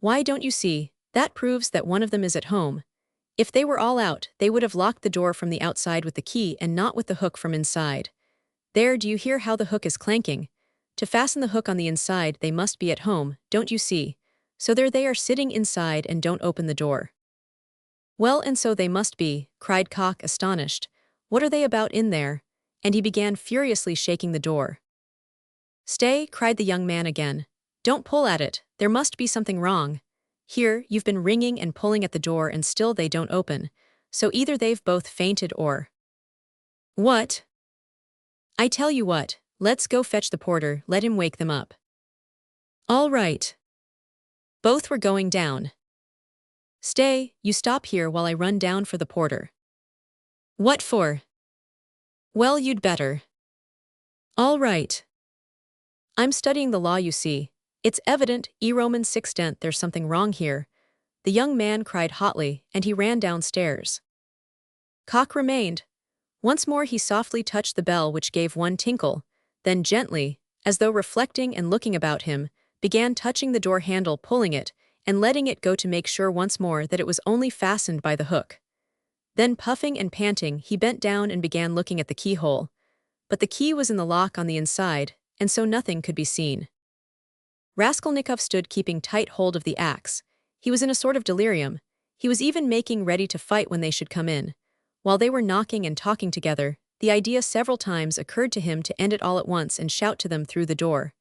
Why don't you see? That proves that one of them is at home. If they were all out, they would have locked the door from the outside with the key and not with the hook from inside. There, do you hear how the hook is clanking? To fasten the hook on the inside, they must be at home, don't you see? So there they are sitting inside and don't open the door. Well, and so they must be, cried Cock, astonished. What are they about in there? And he began furiously shaking the door. Stay, cried the young man again. Don't pull at it, there must be something wrong. Here, you've been ringing and pulling at the door and still they don't open, so either they've both fainted or… What? I tell you what, let's go fetch the porter, let him wake them up. All right. Both were going down. Stay, you stop here while I run down for the porter. What for? Well, you'd better. All right. I'm studying the law, you see. It's evident, Romans 6 dent there's something wrong here. The young man cried hotly, and he ran downstairs. Cock remained. Once more he softly touched the bell, which gave one tinkle, then gently, as though reflecting and looking about him, began touching the door handle, pulling it, and letting it go to make sure once more that it was only fastened by the hook. Then, puffing and panting, he bent down and began looking at the keyhole. But the key was in the lock on the inside, and so nothing could be seen. Raskolnikov stood keeping tight hold of the axe. He was in a sort of delirium. He was even making ready to fight when they should come in. While they were knocking and talking together, the idea several times occurred to him to end it all at once and shout to them through the door.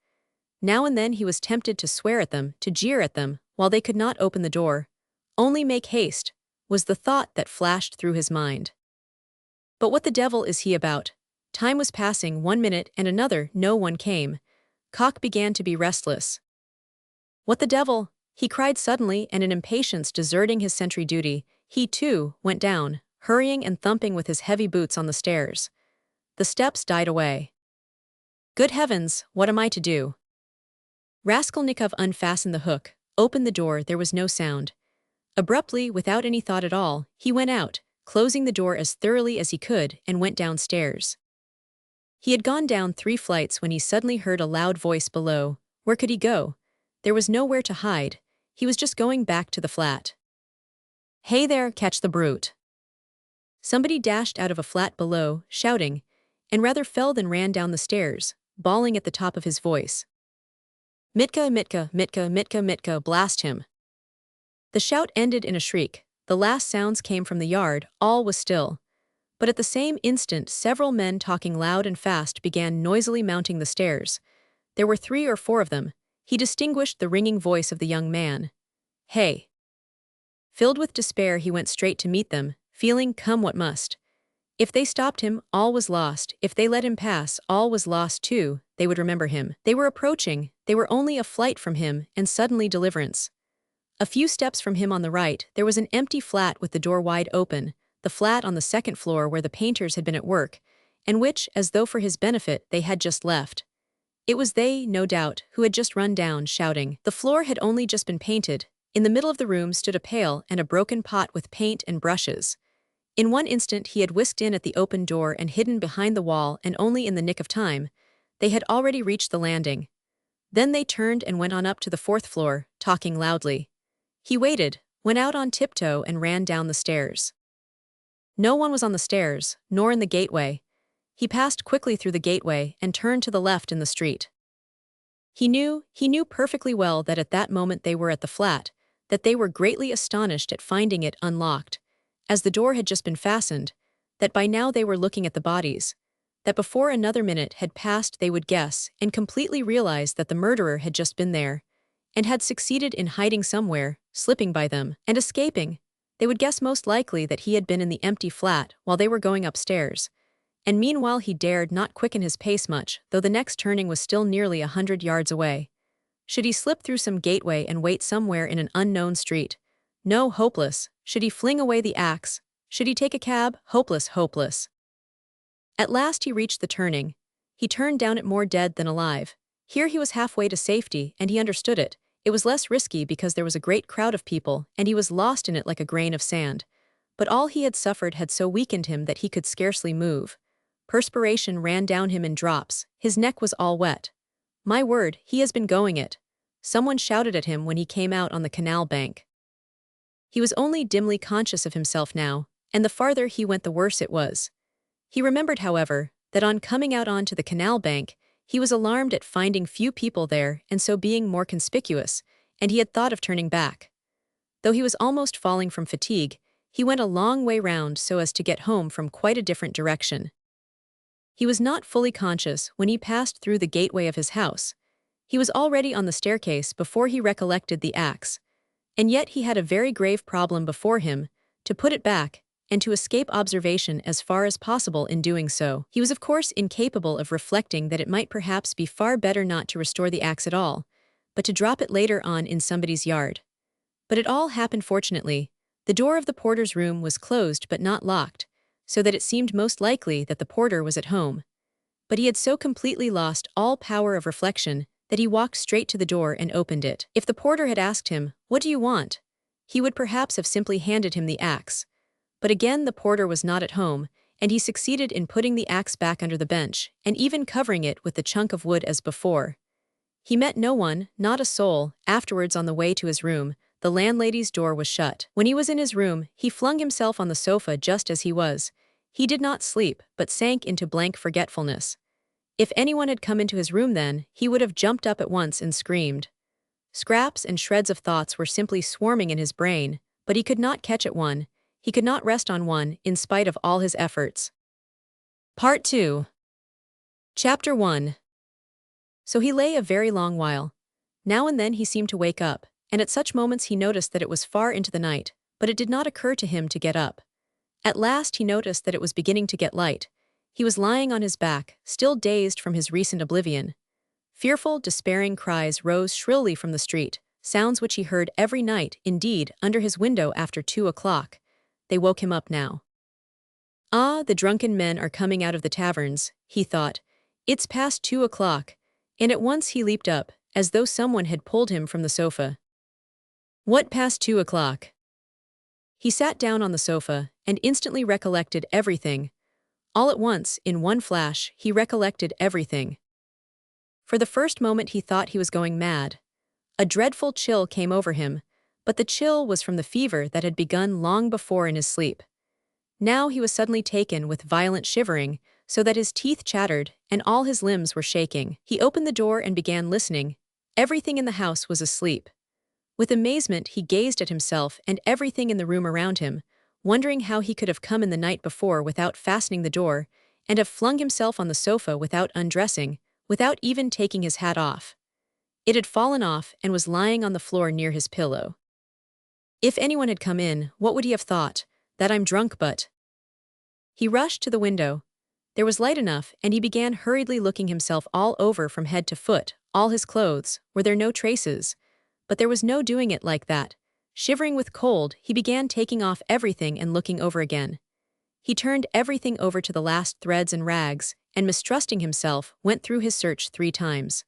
Now and then he was tempted to swear at them, to jeer at them, while they could not open the door. Only make haste, was the thought that flashed through his mind. But what the devil is he about? Time was passing, 1 minute and another, no one came. Cock began to be restless. What the devil? He cried suddenly, and in impatience deserting his sentry duty, he too went down, hurrying and thumping with his heavy boots on the stairs. The steps died away. Good heavens, what am I to do? Raskolnikov unfastened the hook, opened the door, there was no sound. Abruptly, without any thought at all, he went out, closing the door as thoroughly as he could, and went downstairs. He had gone down 3 flights when he suddenly heard a loud voice below. Where could he go? There was nowhere to hide. He was just going back to the flat. Hey there, catch the brute. Somebody dashed out of a flat below, shouting, and rather fell than ran down the stairs, bawling at the top of his voice. Mitka, Mitka, Mitka, Mitka, Mitka, blast him. The shout ended in a shriek. The last sounds came from the yard, all was still. But at the same instant several men talking loud and fast began noisily mounting the stairs. There were 3 or 4 of them. He distinguished the ringing voice of the young man. Hey! Filled with despair he went straight to meet them, feeling come what must. If they stopped him, all was lost. If they let him pass, all was lost too. They would remember him. They were approaching, they were only a flight from him, and suddenly deliverance. A few steps from him on the right, there was an empty flat with the door wide open, the flat on the 2nd floor where the painters had been at work, and which, as though for his benefit, they had just left. It was they, no doubt, who had just run down, shouting. The floor had only just been painted. In the middle of the room stood a pail and a broken pot with paint and brushes. In one instant he had whisked in at the open door and hidden behind the wall, and only in the nick of time. They had already reached the landing. Then they turned and went on up to the 4th floor, talking loudly. He waited, went out on tiptoe and ran down the stairs. No one was on the stairs, nor in the gateway. He passed quickly through the gateway and turned to the left in the street. He knew perfectly well that at that moment they were at the flat, that they were greatly astonished at finding it unlocked, as the door had just been fastened, that by now they were looking at the bodies, that before another minute had passed they would guess and completely realize that the murderer had just been there, and had succeeded in hiding somewhere, slipping by them, and escaping. They would guess most likely that he had been in the empty flat while they were going upstairs, and meanwhile he dared not quicken his pace much, though the next turning was still nearly 100 yards away. Should he slip through some gateway and wait somewhere in an unknown street? No, hopeless. Should he fling away the axe? Should he take a cab? Hopeless, hopeless. At last he reached the turning. He turned down it more dead than alive. Here he was halfway to safety, and he understood it. It was less risky because there was a great crowd of people, and he was lost in it like a grain of sand. But all he had suffered had so weakened him that he could scarcely move. Perspiration ran down him in drops, his neck was all wet. My word, he has been going it. someone shouted at him when he came out on the canal bank. He was only dimly conscious of himself now, and the farther he went the worse it was. He remembered, however, that on coming out onto the canal bank, he was alarmed at finding few people there and so being more conspicuous, and he had thought of turning back. Though he was almost falling from fatigue, he went a long way round so as to get home from quite a different direction. He was not fully conscious when he passed through the gateway of his house. He was already on the staircase before he recollected the axe. And yet he had a very grave problem before him, to put it back, and to escape observation as far as possible in doing so. He was of course incapable of reflecting that it might perhaps be far better not to restore the axe at all, but to drop it later on in somebody's yard. But it all happened fortunately. The door of the porter's room was closed but not locked, so that it seemed most likely that the porter was at home. But he had so completely lost all power of reflection that he walked straight to the door and opened it. If the porter had asked him, "What do you want?" he would perhaps have simply handed him the axe. But again the porter was not at home, and he succeeded in putting the axe back under the bench, and even covering it with the chunk of wood as before. He met no one, not a soul. Afterwards, on the way to his room, the landlady's door was shut. When he was in his room, he flung himself on the sofa just as he was. He did not sleep, but sank into blank forgetfulness. If anyone had come into his room then, he would have jumped up at once and screamed. Scraps and shreds of thoughts were simply swarming in his brain, but he could not catch at one, he could not rest on one, in spite of all his efforts. Part 2. Chapter 1. So he lay a very long while. Now and then he seemed to wake up, and at such moments he noticed that it was far into the night, but it did not occur to him to get up. At last he noticed that it was beginning to get light. He was lying on his back, still dazed from his recent oblivion. Fearful, despairing cries rose shrilly from the street, sounds which he heard every night, indeed, under his window after 2 o'clock. They woke him up now. Ah, the drunken men are coming out of the taverns, he thought. It's past 2 o'clock, and at once he leaped up, as though someone had pulled him from the sofa. What past 2 o'clock? He sat down on the sofa, and instantly recollected everything. All at once, in one flash, he recollected everything. For the first moment he thought he was going mad. A dreadful chill came over him, but the chill was from the fever that had begun long before in his sleep. Now he was suddenly taken with violent shivering, so that his teeth chattered and all his limbs were shaking. He opened the door and began listening. Everything in the house was asleep. With amazement he gazed at himself and everything in the room around him, wondering how he could have come in the night before without fastening the door, and have flung himself on the sofa without undressing, without even taking his hat off. It had fallen off and was lying on the floor near his pillow. If anyone had come in, what would he have thought? That I'm drunk, but... He rushed to the window. There was light enough, and he began hurriedly looking himself all over from head to foot, all his clothes. Were there no traces? But there was no doing it like that. Shivering with cold, he began taking off everything and looking over again. He turned everything over to the last threads and rags, and mistrusting himself, went through his search 3 times.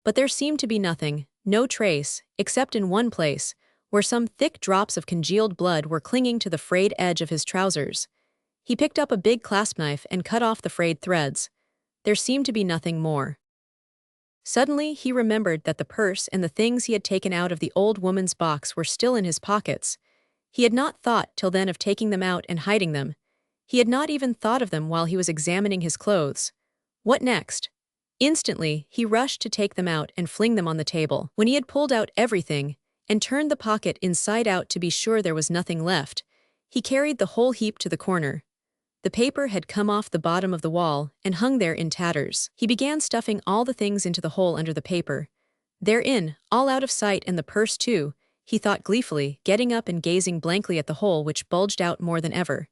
But there seemed to be nothing, no trace, except in one place, where some thick drops of congealed blood were clinging to the frayed edge of his trousers. He picked up a big clasp knife and cut off the frayed threads. There seemed to be nothing more. Suddenly he remembered that the purse and the things he had taken out of the old woman's box were still in his pockets. He had not thought till then of taking them out and hiding them. He had not even thought of them while he was examining his clothes. What next? Instantly, he rushed to take them out and fling them on the table. When he had pulled out everything, and turned the pocket inside out to be sure there was nothing left, he carried the whole heap to the corner. The paper had come off the bottom of the wall and hung there in tatters. He began stuffing all the things into the hole under the paper. Therein, all out of sight, and the purse too, he thought gleefully, getting up and gazing blankly at the hole which bulged out more than ever.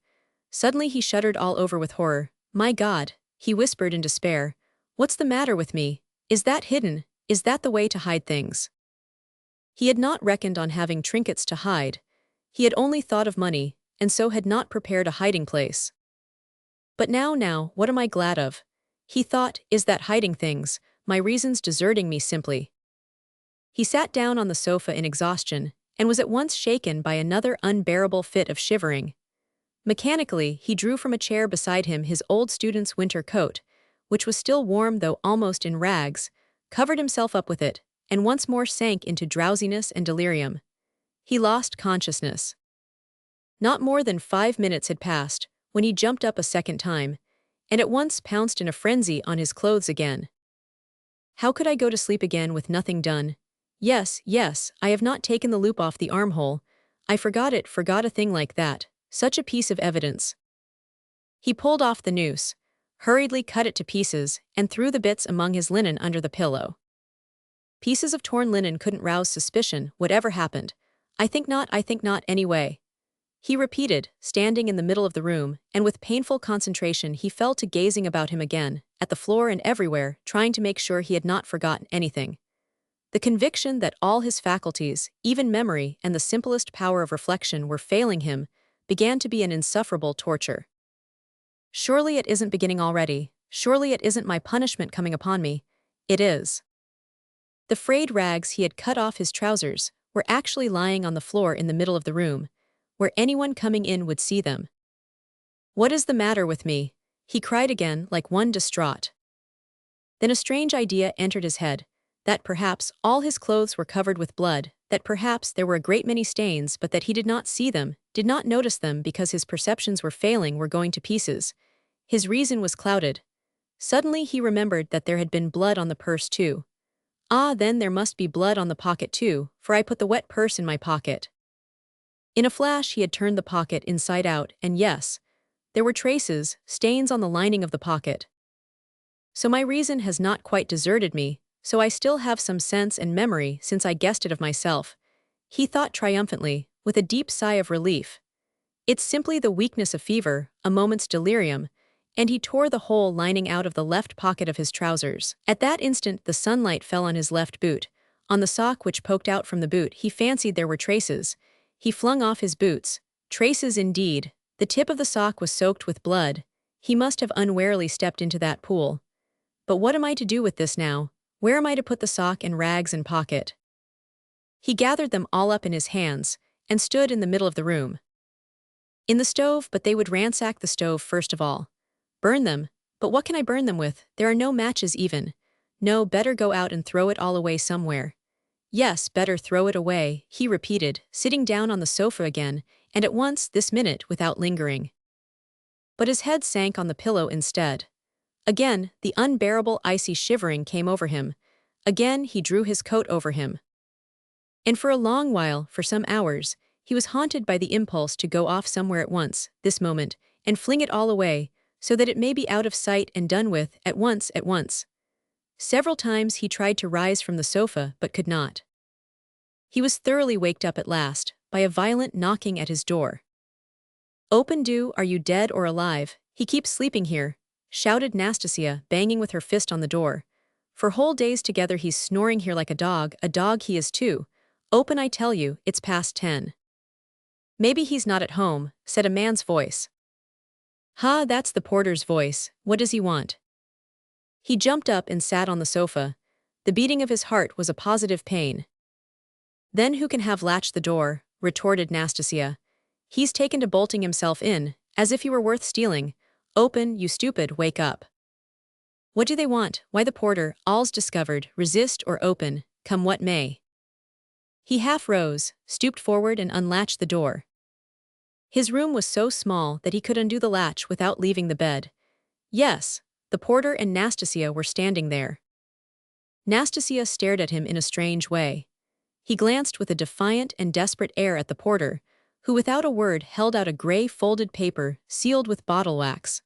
Suddenly he shuddered all over with horror. My God, he whispered in despair. What's the matter with me? Is that hidden? Is that the way to hide things? He had not reckoned on having trinkets to hide. He had only thought of money, and so had not prepared a hiding place. But now, what am I glad of? He thought, is that hiding things, my reasons deserting me simply. He sat down on the sofa in exhaustion, and was at once shaken by another unbearable fit of shivering. Mechanically, he drew from a chair beside him his old student's winter coat, which was still warm though almost in rags, covered himself up with it, and once more sank into drowsiness and delirium. He lost consciousness. Not more than 5 minutes had passed when he jumped up a second time, and at once pounced in a frenzy on his clothes again. How could I go to sleep again with nothing done? Yes, I have not taken the loop off the armhole. I forgot a thing like that. Such a piece of evidence. He pulled off the noose, hurriedly cut it to pieces, and threw the bits among his linen under the pillow. Pieces of torn linen couldn't rouse suspicion, whatever happened. I think not anyway. He repeated, standing in the middle of the room, and with painful concentration he fell to gazing about him again, at the floor and everywhere, trying to make sure he had not forgotten anything. The conviction that all his faculties, even memory and the simplest power of reflection, were failing him, began to be an insufferable torture. Surely it isn't beginning already. Surely it isn't my punishment coming upon me. It is. The frayed rags he had cut off his trousers were actually lying on the floor in the middle of the room, where anyone coming in would see them. What is the matter with me? He cried again, like one distraught. Then a strange idea entered his head, that perhaps all his clothes were covered with blood, that perhaps there were a great many stains but that he did not see them, did not notice them because his perceptions were failing, were going to pieces. His reason was clouded. Suddenly he remembered that there had been blood on the purse too. Ah, then there must be blood on the pocket too, for I put the wet purse in my pocket. In a flash he had turned the pocket inside out, and yes, there were traces, stains on the lining of the pocket. So my reason has not quite deserted me, so I still have some sense and memory since I guessed it of myself, he thought triumphantly, with a deep sigh of relief. It's simply the weakness of fever, a moment's delirium, and he tore the whole lining out of the left pocket of his trousers. At that instant the sunlight fell on his left boot. On the sock which poked out from the boot he fancied there were traces. He flung off his boots. Traces indeed. The tip of the sock was soaked with blood. He must have unwarily stepped into that pool. But what am I to do with this now? Where am I to put the sock and rags and pocket? He gathered them all up in his hands, and stood in the middle of the room. In the stove, but they would ransack the stove first of all. Burn them, but what can I burn them with? There are no matches even. No, better go out and throw it all away somewhere. Yes, better throw it away, he repeated, sitting down on the sofa again, and at once, this minute, without lingering. But his head sank on the pillow instead. Again, the unbearable icy shivering came over him. Again he drew his coat over him. And for a long while, for some hours, he was haunted by the impulse to go off somewhere at once, this moment, and fling it all away, so that it may be out of sight and done with, at once. Several times he tried to rise from the sofa, but could not. He was thoroughly waked up at last, by a violent knocking at his door. "Open, do, are you dead or alive? He keeps sleeping here," shouted Nastasia, banging with her fist on the door. "For whole days together he's snoring here like a dog he is too. Open, I tell you, it's past 10. "Maybe he's not at home," said a man's voice. "Ha, that's the porter's voice. What does he want?" He jumped up and sat on the sofa. The beating of his heart was a positive pain. "Then who can have latched the door?" retorted Nastasia. "He's taken to bolting himself in, as if he were worth stealing. Open, you stupid, wake up." "What do they want? Why the porter, all's discovered, resist or open, come what may." He half rose, stooped forward and unlatched the door. His room was so small that he could undo the latch without leaving the bed. Yes, the porter and Nastasia were standing there. Nastasia stared at him in a strange way. He glanced with a defiant and desperate air at the porter, who without a word held out a gray folded paper sealed with bottle wax.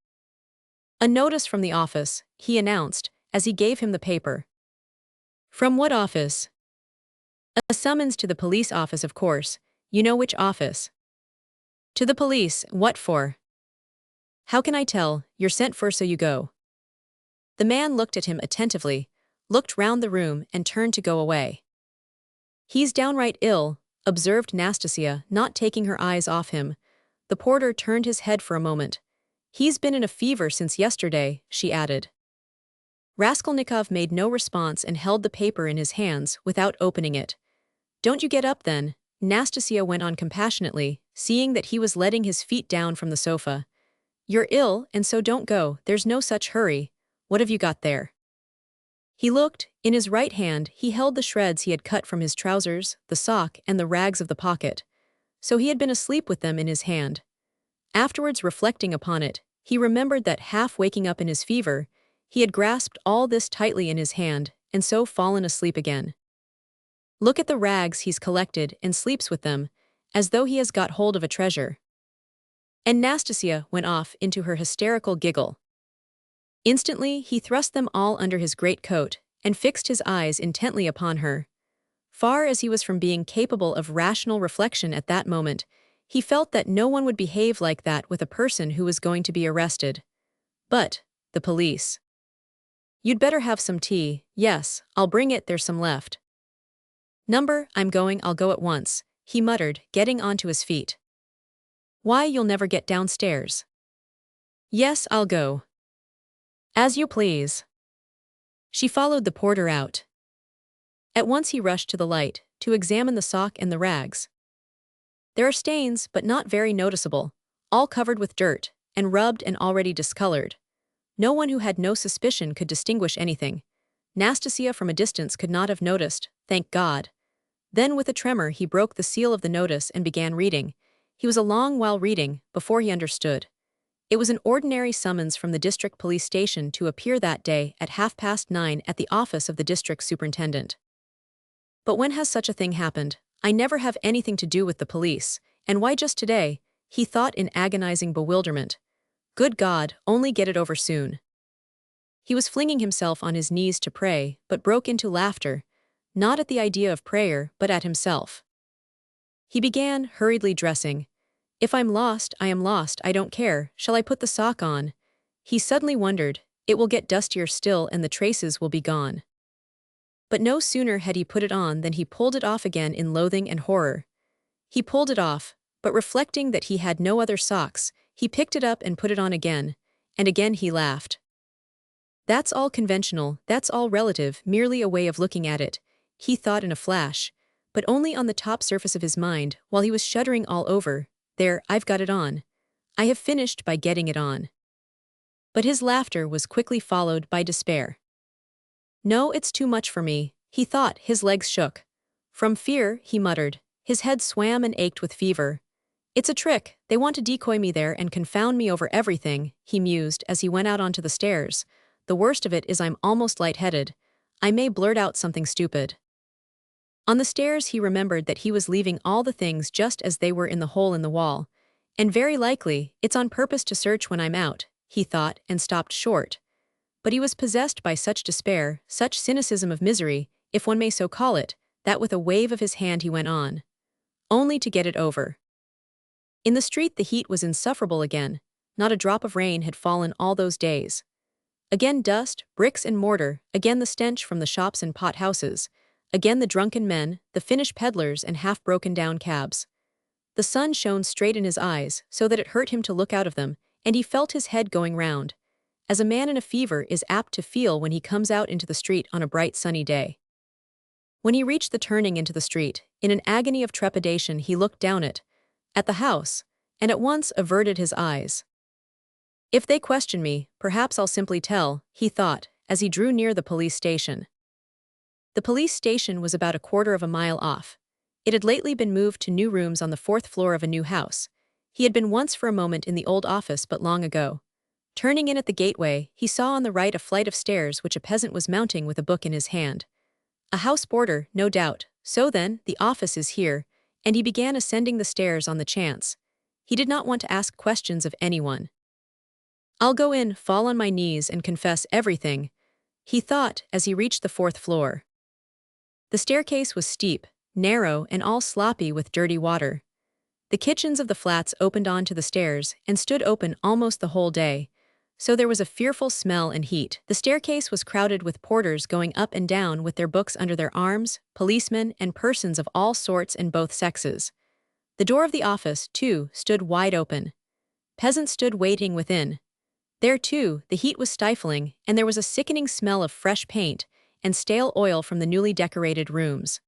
"A notice from the office," he announced, as he gave him the paper. "From what office?" "A summons to the police office, of course. You know which office." "To the police, what for?" "How can I tell? You're sent for, so you go." The man looked at him attentively, looked round the room and turned to go away. "He's downright ill," observed Nastasia, not taking her eyes off him. The porter turned his head for a moment. "He's been in a fever since yesterday," she added. Raskolnikov made no response and held the paper in his hands without opening it. "Don't you get up then," Nastasia went on compassionately, seeing that he was letting his feet down from the sofa. "You're ill, and so don't go, there's no such hurry. What have you got there?" He looked. In his right hand, he held the shreds he had cut from his trousers, the sock, and the rags of the pocket. So he had been asleep with them in his hand. Afterwards, reflecting upon it, he remembered that half waking up in his fever, he had grasped all this tightly in his hand, and so fallen asleep again. Look at the rags he's collected and sleeps with them, as though he has got hold of a treasure. And Nastasia went off into her hysterical giggle. Instantly, he thrust them all under his greatcoat and fixed his eyes intently upon her. Far as he was from being capable of rational reflection at that moment, he felt that no one would behave like that with a person who was going to be arrested. But the police. "You'd better have some tea." "Yes, I'll bring it, there's some left." I'll go at once," he muttered, getting onto his feet. "Why, you'll never get downstairs." "Yes, I'll go." "As you please." She followed the porter out. At once he rushed to the light, to examine the sock and the rags. There are stains, but not very noticeable, all covered with dirt, and rubbed and already discolored. No one who had no suspicion could distinguish anything. Nastasia from a distance could not have noticed, thank God. Then with a tremor he broke the seal of the notice and began reading. He was a long while reading, before he understood. It was an ordinary summons from the district police station to appear that day at 9:30 at the office of the district superintendent. But when has such a thing happened? I never have anything to do with the police, and why just today? He thought in agonizing bewilderment. Good God, only get it over soon. He was flinging himself on his knees to pray, but broke into laughter, not at the idea of prayer, but at himself. He began, hurriedly dressing. If I'm lost, I am lost, I don't care, shall I put the sock on? He suddenly wondered, it will get dustier still and the traces will be gone. But no sooner had he put it on than he pulled it off again in loathing and horror. He pulled it off, but reflecting that he had no other socks, he picked it up and put it on again, and again he laughed. That's all conventional, that's all relative, merely a way of looking at it, he thought in a flash, but only on the top surface of his mind, while he was shuddering all over. There, I've got it on. I have finished by getting it on. But his laughter was quickly followed by despair. No, it's too much for me, he thought, his legs shook. From fear, he muttered, his head swam and ached with fever. It's a trick, they want to decoy me there and confound me over everything, he mused as he went out onto the stairs. The worst of it is I'm almost lightheaded. I may blurt out something stupid. On the stairs he remembered that he was leaving all the things just as they were in the hole in the wall. And very likely, it's on purpose to search when I'm out, he thought, and stopped short. But he was possessed by such despair, such cynicism of misery, if one may so call it, that with a wave of his hand he went on. Only to get it over. In the street the heat was insufferable again. Not a drop of rain had fallen all those days. Again dust, bricks and mortar, again the stench from the shops and pot-houses, again the drunken men, the Finnish peddlers and half-broken-down cabs. The sun shone straight in his eyes, so that it hurt him to look out of them, and he felt his head going round, as a man in a fever is apt to feel when he comes out into the street on a bright sunny day. When he reached the turning into the street, in an agony of trepidation he looked down it, at the house, and at once averted his eyes. If they question me, perhaps I'll simply tell, he thought, as he drew near the police station. The police station was about 1/4 of a mile off. It had lately been moved to new rooms on the 4th floor of a new house. He had been once for a moment in the old office but long ago. Turning in at the gateway, he saw on the right a flight of stairs which a peasant was mounting with a book in his hand. A house boarder, no doubt. So then, the office is here, and he began ascending the stairs on the chance. He did not want to ask questions of anyone. I'll go in, fall on my knees and confess everything, he thought as he reached the 4th floor. The staircase was steep, narrow and all sloppy with dirty water. The kitchens of the flats opened onto the stairs and stood open almost the whole day, so there was a fearful smell and heat. The staircase was crowded with porters going up and down with their books under their arms, policemen and persons of all sorts and both sexes. The door of the office, too, stood wide open. Peasants stood waiting within. There, too, the heat was stifling, and there was a sickening smell of fresh paint and stale oil from the newly decorated rooms.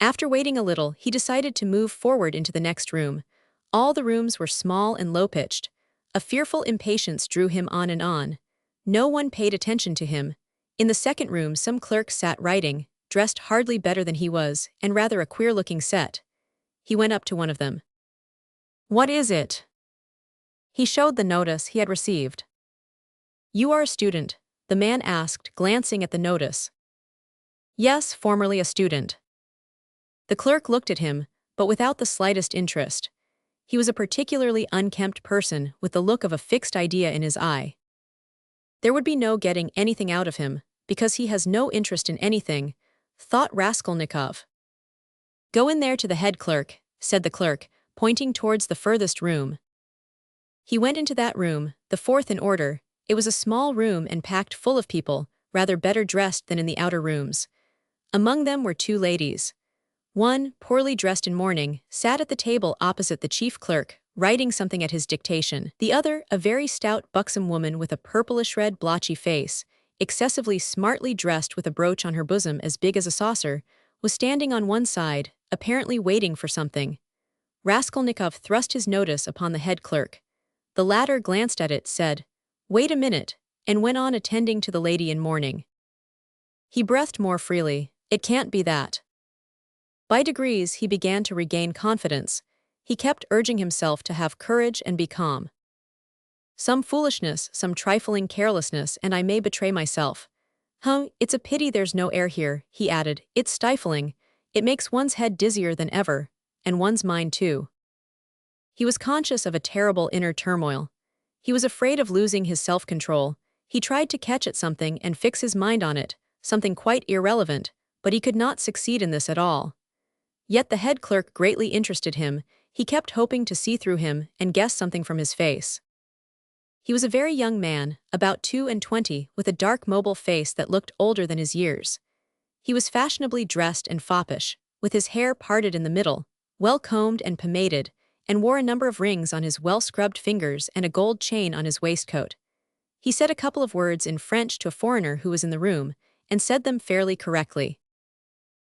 After waiting a little, he decided to move forward into the next room. All the rooms were small and low-pitched. A fearful impatience drew him on and on. No one paid attention to him. In the second room, some clerk sat writing, dressed hardly better than he was, and rather a queer-looking set. He went up to one of them. "What is it?" He showed the notice he had received. "You are a student?" the man asked, glancing at the notice. "Yes, formerly a student." The clerk looked at him, but without the slightest interest. He was a particularly unkempt person with the look of a fixed idea in his eye. There would be no getting anything out of him, because he has no interest in anything, thought Raskolnikov. "Go in there to the head clerk," said the clerk, pointing towards the furthest room. He went into that room, the fourth in order. It was a small room and packed full of people, rather better dressed than in the outer rooms. Among them were two ladies. One, poorly dressed in mourning, sat at the table opposite the chief clerk, writing something at his dictation. The other, a very stout, buxom woman with a purplish-red blotchy face, excessively smartly dressed with a brooch on her bosom as big as a saucer, was standing on one side, apparently waiting for something. Raskolnikov thrust his notice upon the head clerk. The latter glanced at it, said, "Wait a minute," and went on attending to the lady in mourning. He breathed more freely. It can't be that. By degrees he began to regain confidence. He kept urging himself to have courage and be calm. "Some foolishness, some trifling carelessness, and I may betray myself. It's a pity there's no air here," he added. "It's stifling. It makes one's head dizzier than ever, and one's mind too." He was conscious of a terrible inner turmoil. He was afraid of losing his self-control. He tried to catch at something and fix his mind on it, something quite irrelevant, but he could not succeed in this at all. Yet the head clerk greatly interested him. He kept hoping to see through him and guess something from his face. He was a very young man, about 22, with a dark mobile face that looked older than his years. He was fashionably dressed and foppish, with his hair parted in the middle, well combed and pomaded, and wore a number of rings on his well-scrubbed fingers and a gold chain on his waistcoat. He said a couple of words in French to a foreigner who was in the room, and said them fairly correctly.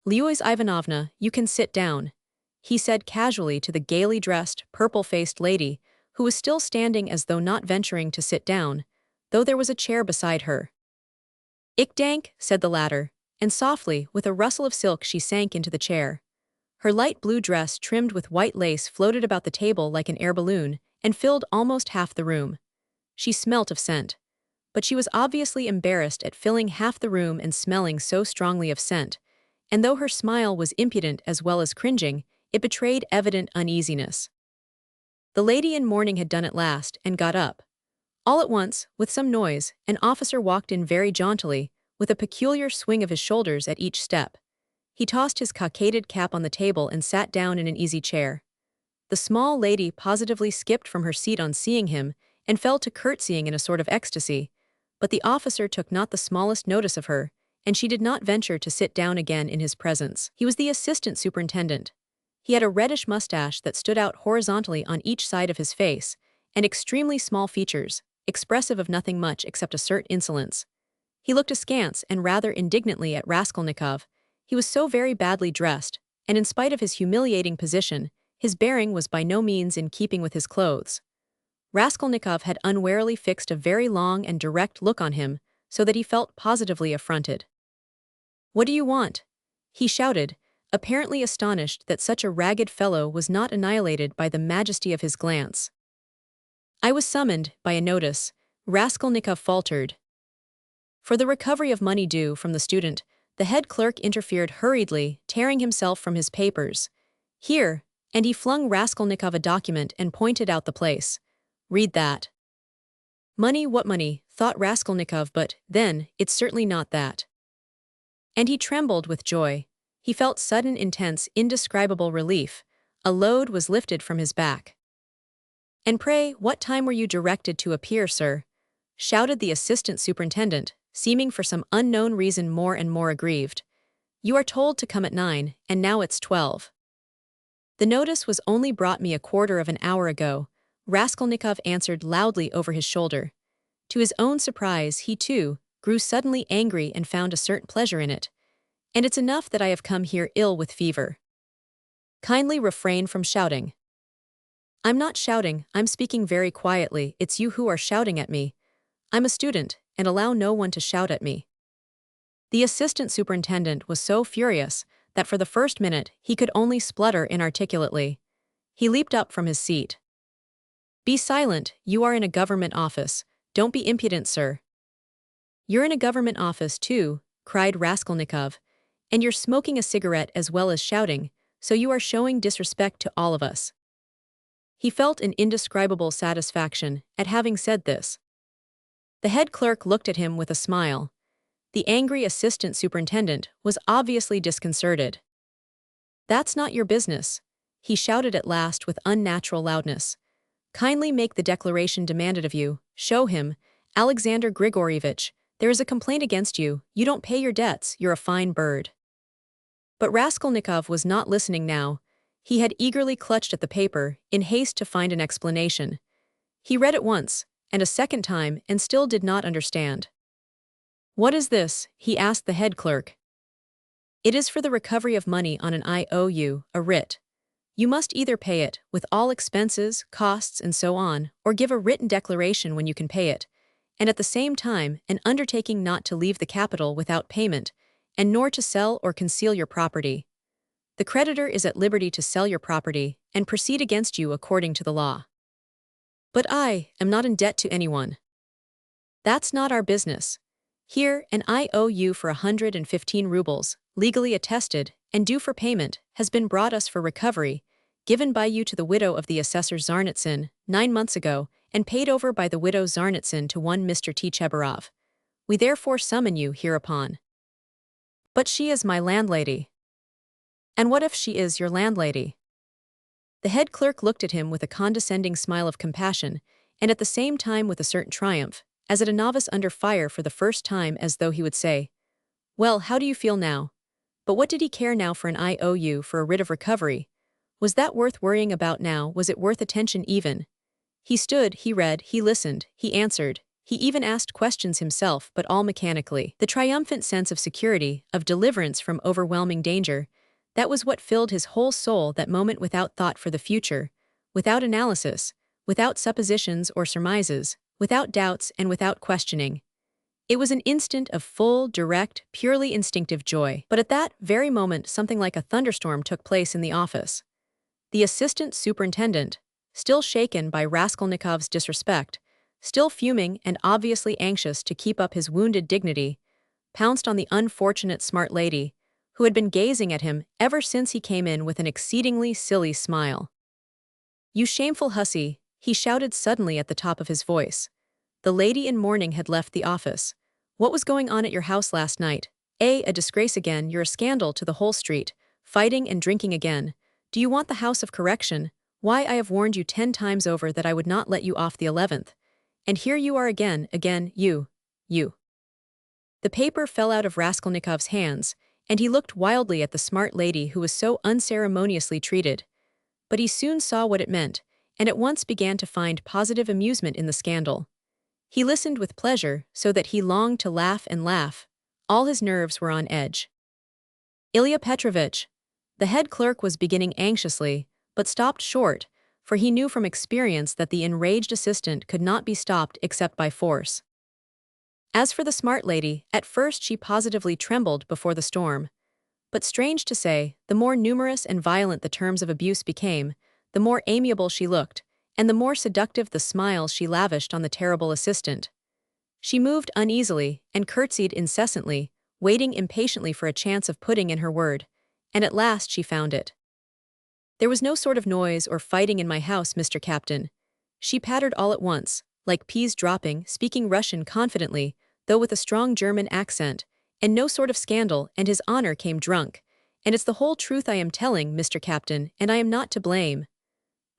"Lyuise Ivanovna, you can sit down," he said casually to the gaily dressed, purple-faced lady, who was still standing as though not venturing to sit down, though there was a chair beside her. "Ich dank," said the latter, and softly, with a rustle of silk, she sank into the chair. Her light blue dress trimmed with white lace floated about the table like an air balloon, and filled almost half the room. She smelt of scent. But she was obviously embarrassed at filling half the room and smelling so strongly of scent, and though her smile was impudent as well as cringing, it betrayed evident uneasiness. The lady in mourning had done at last, and got up. All at once, with some noise, an officer walked in very jauntily, with a peculiar swing of his shoulders at each step. He tossed his cockaded cap on the table and sat down in an easy chair. The small lady positively skipped from her seat on seeing him, and fell to curtsying in a sort of ecstasy, but the officer took not the smallest notice of her, and she did not venture to sit down again in his presence. He was the assistant superintendent. He had a reddish mustache that stood out horizontally on each side of his face, and extremely small features, expressive of nothing much except a certain insolence. He looked askance and rather indignantly at Raskolnikov. He was so very badly dressed, and in spite of his humiliating position, his bearing was by no means in keeping with his clothes. Raskolnikov had unwarily fixed a very long and direct look on him, so that he felt positively affronted. "What do you want?" he shouted, apparently astonished that such a ragged fellow was not annihilated by the majesty of his glance. "I was summoned by a notice," Raskolnikov faltered. For the recovery of money due from the student, the head clerk interfered hurriedly, tearing himself from his papers. "Here," and he flung Raskolnikov a document and pointed out the place. "Read that." "Money, what money?" thought Raskolnikov, but, then, it's certainly not that. And he trembled with joy. He felt sudden, intense, indescribable relief. A load was lifted from his back. "And pray, what time were you directed to appear, sir?" shouted the assistant superintendent, seeming for some unknown reason more and more aggrieved. "You are told to come at 9, and now it's 12. "The notice was only brought me a quarter of an hour ago," Raskolnikov answered loudly over his shoulder. To his own surprise, he too grew suddenly angry and found a certain pleasure in it. "And it's enough that I have come here ill with fever. Kindly refrain from shouting." "I'm not shouting, I'm speaking very quietly, it's you who are shouting at me. I'm a student, and allow no one to shout at me." The assistant superintendent was so furious that for the first minute he could only splutter inarticulately. He leaped up from his seat. "Be silent, you are in a government office. Don't be impudent, sir." "You're in a government office too," cried Raskolnikov, "and you're smoking a cigarette as well as shouting, so you are showing disrespect to all of us." He felt an indescribable satisfaction at having said this. The head clerk looked at him with a smile. The angry assistant superintendent was obviously disconcerted. "That's not your business," he shouted at last with unnatural loudness. "Kindly make the declaration demanded of you. Show him, Alexander Grigoryevich, there is a complaint against you. You don't pay your debts, you're a fine bird." But Raskolnikov was not listening now. He had eagerly clutched at the paper, in haste to find an explanation. He read it once, and a second time, and still did not understand. "What is this?" he asked the head clerk. "It is for the recovery of money on an IOU, a writ. You must either pay it, with all expenses, costs and so on, or give a written declaration when you can pay it, and at the same time an undertaking not to leave the capital without payment, and nor to sell or conceal your property. The creditor is at liberty to sell your property, and proceed against you according to the law." "But I am not in debt to anyone." "That's not our business. Here, an IOU for 115 rubles, legally attested, and due for payment, has been brought us for recovery, given by you to the widow of the assessor Zarnitsyn 9 months ago, and paid over by the widow Zarnitsyn to one Mr. Tchebarov. We therefore summon you hereupon." "But she is my landlady." "And what if she is your landlady?" The head clerk looked at him with a condescending smile of compassion, and at the same time with a certain triumph, as at a novice under fire for the first time, as though he would say, "Well, how do you feel now?" But what did he care now for an IOU for a writ of recovery? Was that worth worrying about now? Was it worth attention even? He stood, he read, he listened, he answered, he even asked questions himself, but all mechanically. The triumphant sense of security, of deliverance from overwhelming danger, that was what filled his whole soul that moment, without thought for the future, without analysis, without suppositions or surmises, without doubts and without questioning. It was an instant of full, direct, purely instinctive joy. But at that very moment something like a thunderstorm took place in the office. The assistant superintendent, still shaken by Raskolnikov's disrespect, still fuming and obviously anxious to keep up his wounded dignity, pounced on the unfortunate smart lady, who had been gazing at him ever since he came in with an exceedingly silly smile. "You shameful hussy," he shouted suddenly at the top of his voice. The lady in mourning had left the office. "What was going on at your house last night? A disgrace again, you're a scandal to the whole street, fighting and drinking again. Do you want the house of correction? Why, I have warned you 10 times over that I would not let you off the 11th. And here you are again, you. The paper fell out of Raskolnikov's hands, and he looked wildly at the smart lady who was so unceremoniously treated. But he soon saw what it meant, and at once began to find positive amusement in the scandal. He listened with pleasure, so that he longed to laugh and laugh. All his nerves were on edge. "Ilya Petrovich," the head clerk was beginning anxiously, but stopped short, for he knew from experience that the enraged assistant could not be stopped except by force. As for the smart lady, at first she positively trembled before the storm. But strange to say, the more numerous and violent the terms of abuse became, the more amiable she looked, and the more seductive the smiles she lavished on the terrible assistant. She moved uneasily, and curtsied incessantly, waiting impatiently for a chance of putting in her word, and at last she found it. "There was no sort of noise or fighting in my house, Mr. Captain." She pattered all at once, like peas dropping, speaking Russian confidently, though with a strong German accent, "and no sort of scandal, and his honor came drunk. And it's the whole truth I am telling, Mr. Captain, and I am not to blame.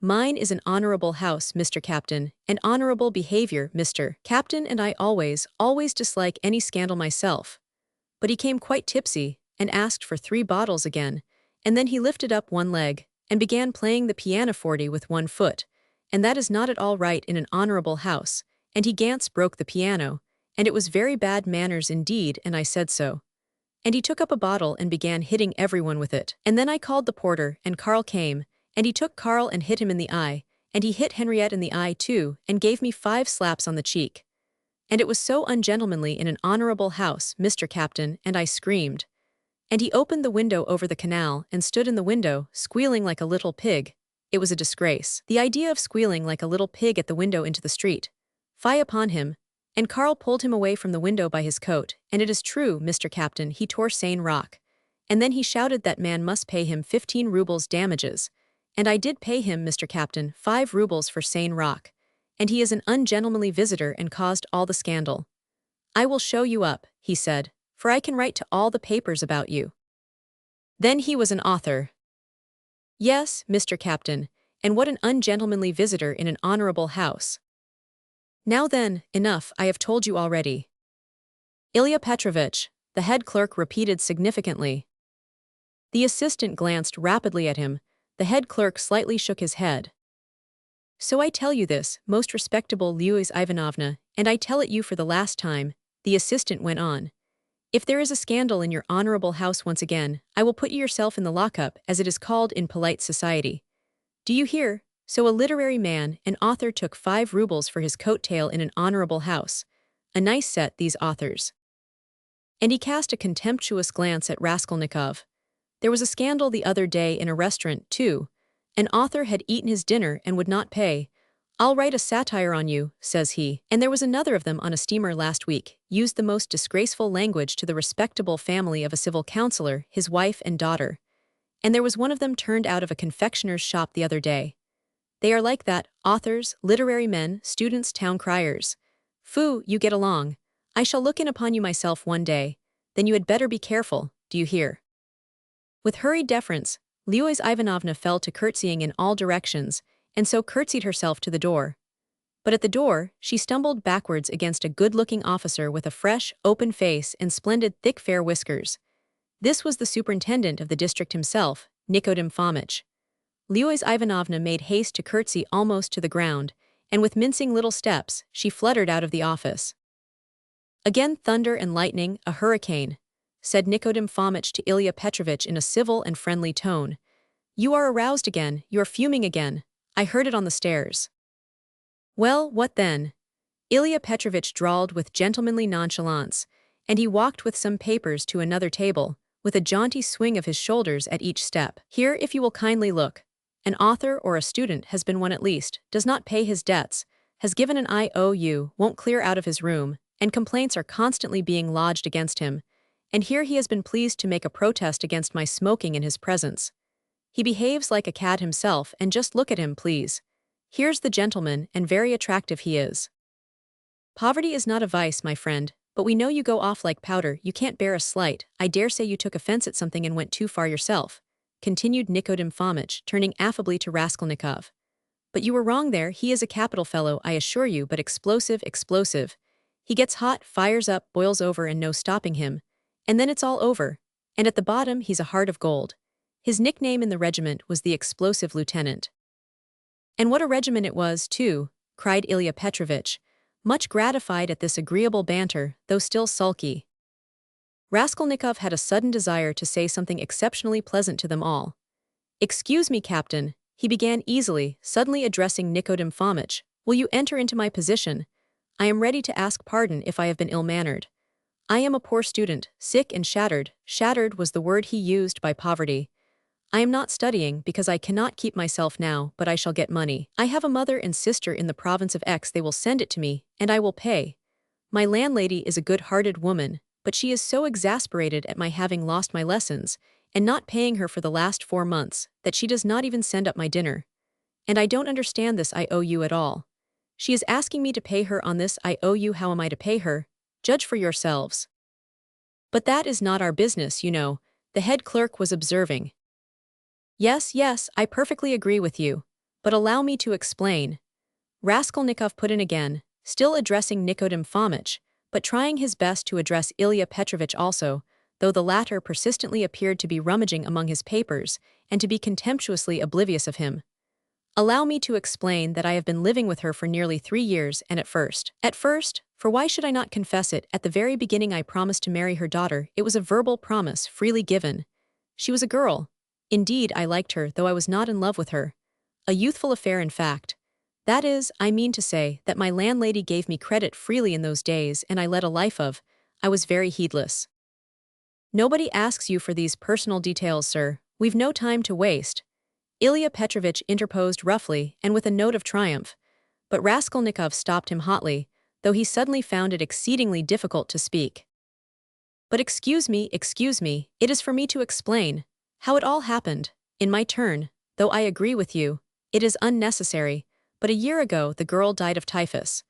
Mine is an honorable house, Mr. Captain, and honorable behavior, Mr. Captain, and I always dislike any scandal myself." But he came quite tipsy, and asked for 3 bottles again, and then he lifted up one leg, and began playing the pianoforte with one foot, and that is not at all right in an honorable house, and he Gantz broke the piano, and it was very bad manners indeed, and I said so. And he took up a bottle and began hitting everyone with it. And then I called the porter, and Karl came, and he took Karl and hit him in the eye, and he hit Henriette in the eye too, and gave me 5 slaps on the cheek. And it was so ungentlemanly in an honorable house, Mr. Captain, and I screamed. And he opened the window over the canal and stood in the window, squealing like a little pig. It was a disgrace. The idea of squealing like a little pig at the window into the street. Fie upon him. And Karl pulled him away from the window by his coat, and it is true, Mr. Captain, he tore sane rock. And then he shouted that man must pay him 15 rubles damages. And I did pay him, Mr. Captain, 5 rubles for sane rock. And he is an ungentlemanly visitor and caused all the scandal. I will show you up, he said, for I can write to all the papers about you. Then he was an author. Yes, Mr. Captain, and what an ungentlemanly visitor in an honorable house. Now then, enough, I have told you already. Ilya Petrovich, the head clerk repeated significantly. The assistant glanced rapidly at him. The head clerk slightly shook his head. So I tell you this, most respectable Luisa Ivanovna, and I tell it you for the last time, the assistant went on. If there is a scandal in your honorable house once again, I will put you yourself in the lockup, as it is called in polite society. Do you hear? So a literary man, an author took 5 rubles for his coat tail in an honorable house. A nice set, these authors. And he cast a contemptuous glance at Raskolnikov. There was a scandal the other day in a restaurant, too. An author had eaten his dinner and would not pay. I'll write a satire on you, says he. And there was another of them on a steamer last week, used the most disgraceful language to the respectable family of a civil councillor, his wife and daughter. And there was one of them turned out of a confectioner's shop the other day. They are like that, authors, literary men, students, town criers. Foo, you get along. I shall look in upon you myself one day. Then you had better be careful, do you hear? With hurried deference, Luisa Ivanovna fell to curtsying in all directions, and so curtsied herself to the door. But at the door, she stumbled backwards against a good-looking officer with a fresh, open face and splendid thick fair whiskers. This was the superintendent of the district himself, Nikodem Fomitch. Luisa Ivanovna made haste to curtsy almost to the ground, and with mincing little steps, she fluttered out of the office. Again thunder and lightning, a hurricane, said Nikodem Fomitch to Ilya Petrovich in a civil and friendly tone. You are aroused again, you are fuming again. I heard it on the stairs. Well, what then? Ilya Petrovich drawled with gentlemanly nonchalance, and he walked with some papers to another table, with a jaunty swing of his shoulders at each step. Here, if you will kindly look. An author or a student has been one at least, does not pay his debts, has given an IOU, won't clear out of his room, and complaints are constantly being lodged against him. And here he has been pleased to make a protest against my smoking in his presence. He behaves like a cad himself, and just look at him, please. Here's the gentleman, and very attractive he is. Poverty is not a vice, my friend, but we know you go off like powder, you can't bear a slight. I dare say you took offense at something and went too far yourself, continued Nikodem Fomitch, turning affably to Raskolnikov. But you were wrong there, he is a capital fellow, I assure you, but explosive. He gets hot, fires up, boils over, and no stopping him. And then it's all over. And at the bottom he's a heart of gold. His nickname in the regiment was the Explosive Lieutenant. And what a regiment it was, too, cried Ilya Petrovich, much gratified at this agreeable banter, though still sulky. Raskolnikov had a sudden desire to say something exceptionally pleasant to them all. Excuse me, Captain, he began easily, suddenly addressing Nikodem Fomitch, will you enter into my position? I am ready to ask pardon if I have been ill-mannered. I am a poor student, sick and shattered. Shattered was the word he used by poverty. I am not studying because I cannot keep myself now, but I shall get money. I have a mother and sister in the province of X. They will send it to me, and I will pay. My landlady is a good-hearted woman, but she is so exasperated at my having lost my lessons, and not paying her for the last 4 months, that she does not even send up my dinner. And I don't understand this IOU at all. She is asking me to pay her on this IOU. How am I to pay her? Judge for yourselves. But that is not our business, you know, the head clerk was observing. Yes, I perfectly agree with you. But allow me to explain. Raskolnikov put in again, still addressing Nikodem Fomitch, but trying his best to address Ilya Petrovich also, though the latter persistently appeared to be rummaging among his papers and to be contemptuously oblivious of him. Allow me to explain that I have been living with her for nearly 3 years, and at first, for why should I not confess it, at the very beginning I promised to marry her daughter. It was a verbal promise, freely given. She was a girl. Indeed, I liked her, though I was not in love with her. A youthful affair, in fact. That is, I mean to say, that my landlady gave me credit freely in those days and I led a life of, I was very heedless. Nobody asks you for these personal details, sir. We've no time to waste. Ilya Petrovich interposed roughly and with a note of triumph, but Raskolnikov stopped him hotly, though he suddenly found it exceedingly difficult to speak. But excuse me, it is for me to explain how it all happened, in my turn, though I agree with you, it is unnecessary, but a year ago the girl died of typhus.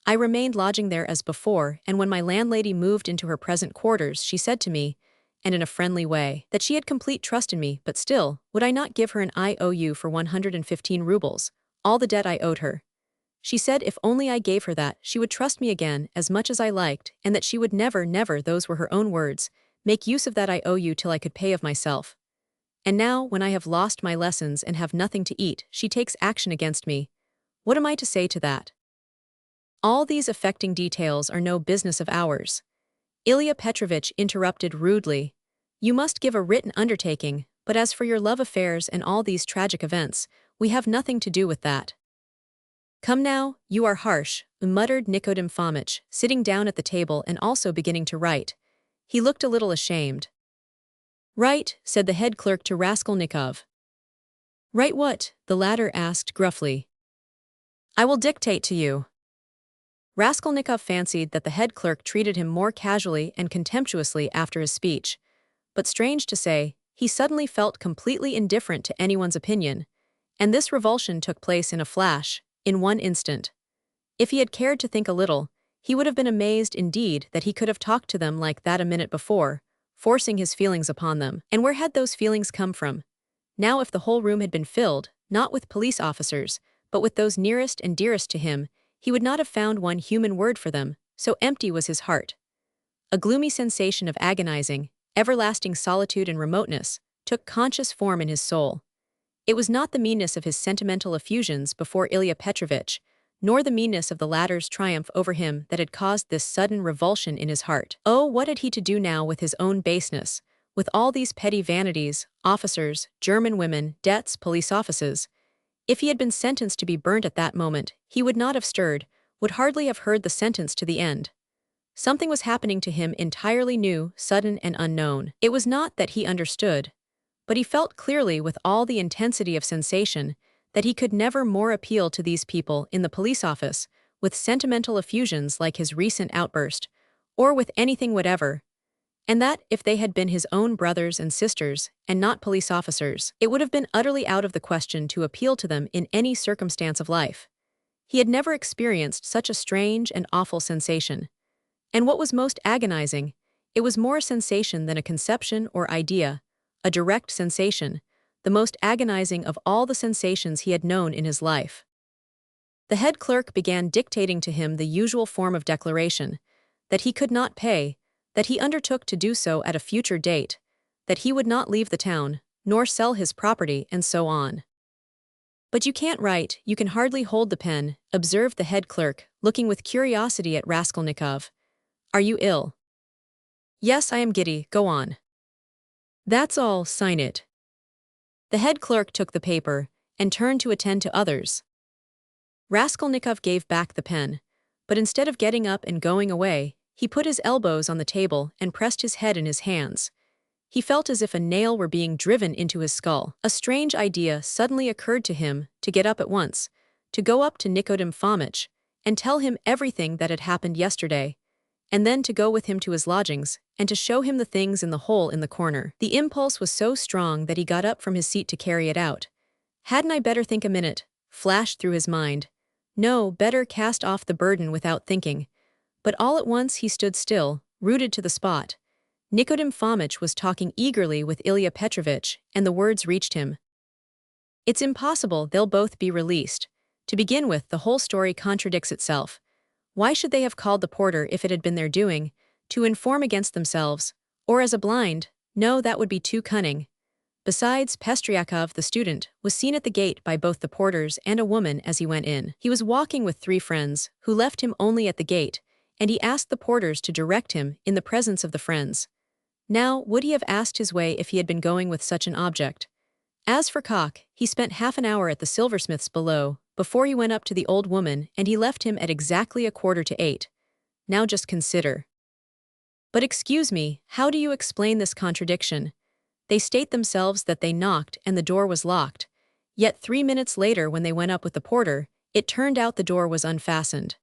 I remained lodging there as before, and when my landlady moved into her present quarters she said to me, and in a friendly way, that she had complete trust in me, but still, would I not give her an IOU for 115 rubles, all the debt I owed her. She said if only I gave her that, she would trust me again as much as I liked, and that she would never, those were her own words, make use of that IOU till I could pay of myself. And now, when I have lost my lessons and have nothing to eat, she takes action against me. What am I to say to that? All these affecting details are no business of ours. Ilya Petrovich interrupted rudely. You must give a written undertaking, but as for your love affairs and all these tragic events, we have nothing to do with that. Come now, you are harsh, muttered Nikodim Fomitch, sitting down at the table and also beginning to write. He looked a little ashamed. Write, said the head clerk to Raskolnikov. Write what? The latter asked gruffly. I will dictate to you. Raskolnikov fancied that the head clerk treated him more casually and contemptuously after his speech, but strange to say, he suddenly felt completely indifferent to anyone's opinion, and this revulsion took place in a flash, in one instant. If he had cared to think a little, he would have been amazed indeed that he could have talked to them like that a minute before, forcing his feelings upon them. And where had those feelings come from? Now if the whole room had been filled, not with police officers, but with those nearest and dearest to him, he would not have found one human word for them, so empty was his heart. A gloomy sensation of agonizing, everlasting solitude and remoteness took conscious form in his soul. It was not the meanness of his sentimental effusions before Ilya Petrovich, nor the meanness of the latter's triumph over him that had caused this sudden revulsion in his heart. Oh, what had he to do now with his own baseness, with all these petty vanities, officers, German women, debts, police offices? If he had been sentenced to be burnt at that moment, he would not have stirred, would hardly have heard the sentence to the end. Something was happening to him entirely new, sudden and unknown. It was not that he understood, but he felt clearly with all the intensity of sensation that he could never more appeal to these people in the police office with sentimental effusions like his recent outburst, or with anything whatever, and that, if they had been his own brothers and sisters, and not police officers, it would have been utterly out of the question to appeal to them in any circumstance of life. He had never experienced such a strange and awful sensation. And what was most agonizing, it was more a sensation than a conception or idea, a direct sensation, the most agonizing of all the sensations he had known in his life. The head clerk began dictating to him the usual form of declaration, that he could not pay, that he undertook to do so at a future date, that he would not leave the town, nor sell his property, and so on. But you can't write, you can hardly hold the pen, observed the head clerk, looking with curiosity at Raskolnikov. Are you ill? Yes, I am giddy, go on. That's all, sign it. The head clerk took the paper, and turned to attend to others. Raskolnikov gave back the pen, but instead of getting up and going away, he put his elbows on the table and pressed his head in his hands. He felt as if a nail were being driven into his skull. A strange idea suddenly occurred to him to get up at once, to go up to Nikodim Fomitch, and tell him everything that had happened yesterday, and then to go with him to his lodgings, and to show him the things in the hole in the corner. The impulse was so strong that he got up from his seat to carry it out. Hadn't I better think a minute? Flashed through his mind. No, better cast off the burden without thinking. But all at once he stood still, rooted to the spot. Nikodim Fomitch was talking eagerly with Ilya Petrovich, and the words reached him. It's impossible, they'll both be released. To begin with, the whole story contradicts itself. Why should they have called the porter if it had been their doing, to inform against themselves, or as a blind? No, that would be too cunning. Besides, Pestryakov, the student, was seen at the gate by both the porters and a woman as he went in. He was walking with 3 friends, who left him only at the gate, and he asked the porters to direct him in the presence of the friends. Now, would he have asked his way if he had been going with such an object? As for Koch, he spent half an hour at the silversmith's below, before he went up to the old woman and he left him at exactly 7:15. Now just consider. But excuse me, how do you explain this contradiction? They state themselves that they knocked and the door was locked. Yet 3 minutes later when they went up with the porter, it turned out the door was unfastened.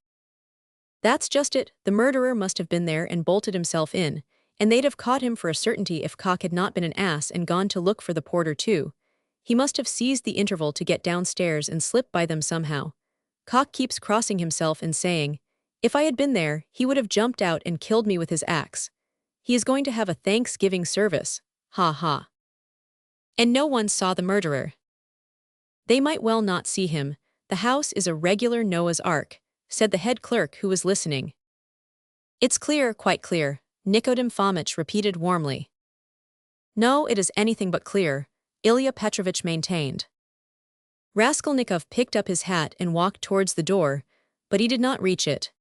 That's just it, the murderer must have been there and bolted himself in, and they'd have caught him for a certainty if Cock had not been an ass and gone to look for the porter too. He must have seized the interval to get downstairs and slip by them somehow. Cock keeps crossing himself and saying, "If I had been there, he would have jumped out and killed me with his axe. He is going to have a Thanksgiving service. Ha ha." And no one saw the murderer. They might well not see him. The house is a regular Noah's Ark, said the head clerk who was listening. It's clear, quite clear, Nikodem Fomitch repeated warmly. No, it is anything but clear, Ilya Petrovich maintained. Raskolnikov picked up his hat and walked towards the door, but he did not reach it.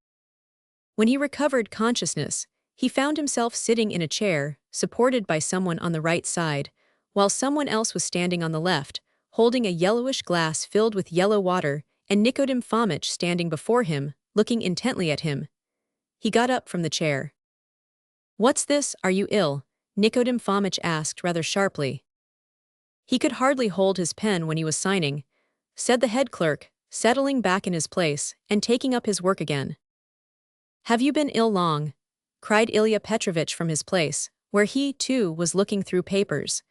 When he recovered consciousness, he found himself sitting in a chair, supported by someone on the right side, while someone else was standing on the left, holding a yellowish glass filled with yellow water, and Nikodem Fomitch standing before him, looking intently at him. He got up from the chair. "What's this, are you ill?" Nikodem Fomitch asked rather sharply. He could hardly hold his pen when he was signing, said the head clerk, settling back in his place and taking up his work again. "Have you been ill long?" cried Ilya Petrovich from his place, where he, too, was looking through papers.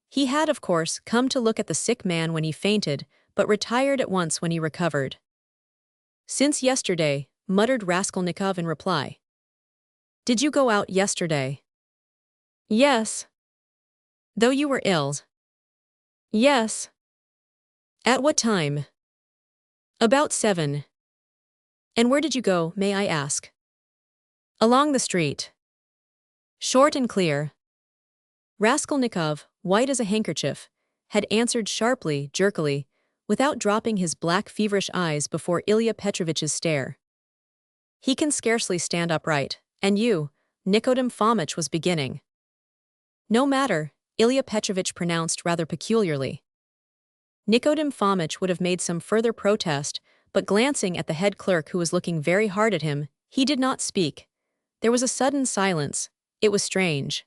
He had, of course, come to look at the sick man when he fainted, but retired at once when he recovered. "Since yesterday," muttered Raskolnikov in reply. "Did you go out yesterday?" "Yes." "Though you were ill?" "Yes." "At what time?" "About 7. "And where did you go, may I ask?" "Along the street." Short and clear. Raskolnikov, white as a handkerchief, had answered sharply, jerkily, without dropping his black feverish eyes before Ilya Petrovich's stare. "He can scarcely stand upright, and you," Nikodem Fomitch was beginning. "No matter," Ilya Petrovich pronounced rather peculiarly. Nikodem Fomitch would have made some further protest, but glancing at the head clerk who was looking very hard at him, he did not speak. There was a sudden silence. It was strange.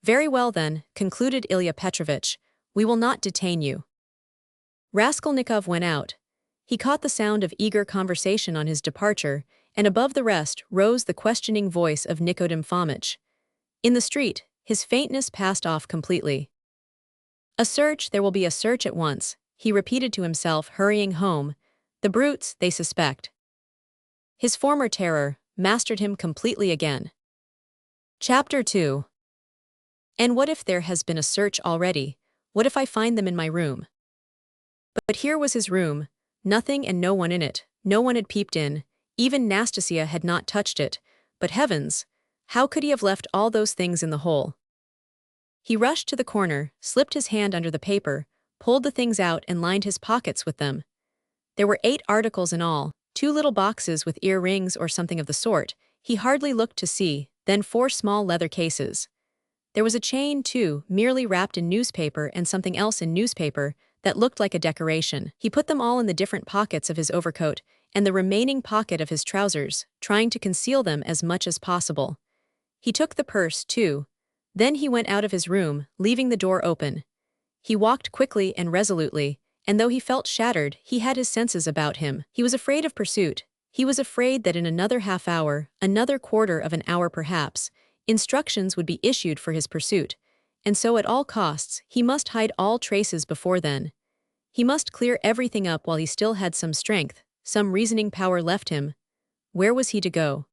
"Very well then," concluded Ilya Petrovich, "we will not detain you." Raskolnikov went out. He caught the sound of eager conversation on his departure, and above the rest rose the questioning voice of Nikodem Fomitch. In the street, his faintness passed off completely. "A search, there will be a search at once," he repeated to himself, hurrying home. "The brutes, they suspect." His former terror mastered him completely again. Chapter 2. And what if there has been a search already? What if I find them in my room? But here was his room, nothing and no one in it, no one had peeped in, even Nastasia had not touched it, but heavens, how could he have left all those things in the hole? He rushed to the corner, slipped his hand under the paper, pulled the things out and lined his pockets with them. There were 8 articles in all, 2 little boxes with ear-rings or something of the sort, he hardly looked to see, then 4 small leather cases. There was a chain, too, merely wrapped in newspaper and something else in newspaper, that looked like a decoration. He put them all in the different pockets of his overcoat and the remaining pocket of his trousers, trying to conceal them as much as possible. He took the purse, too. Then he went out of his room, leaving the door open. He walked quickly and resolutely, and though he felt shattered, he had his senses about him. He was afraid of pursuit. He was afraid that in another half hour, another quarter of an hour perhaps, instructions would be issued for his pursuit, and so at all costs, he must hide all traces before then. He must clear everything up while he still had some strength, some reasoning power left him. Where was he to go?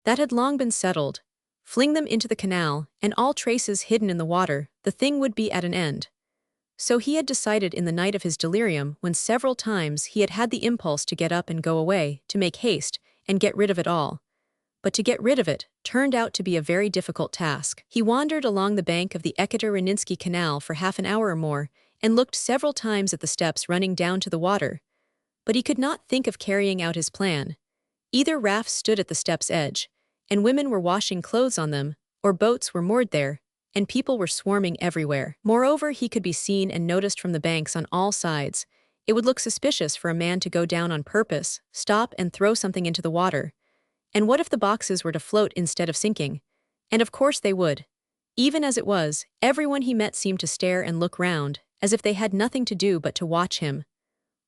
That had long been settled. Fling them into the canal, and all traces hidden in the water, the thing would be at an end. So he had decided in the night of his delirium, when several times he had had the impulse to get up and go away, to make haste, and get rid of it all. But to get rid of it turned out to be a very difficult task. He wandered along the bank of the Ekaterininsky Canal for half an hour or more, and looked several times at the steps running down to the water. But he could not think of carrying out his plan. Either rafts stood at the step's edge, and women were washing clothes on them, or boats were moored there, and people were swarming everywhere. Moreover, he could be seen and noticed from the banks on all sides. It would look suspicious for a man to go down on purpose, stop and throw something into the water. And what if the boxes were to float instead of sinking? And of course they would. Even as it was, everyone he met seemed to stare and look round, as if they had nothing to do but to watch him.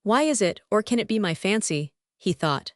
Why is it, or can it be my fancy? He thought.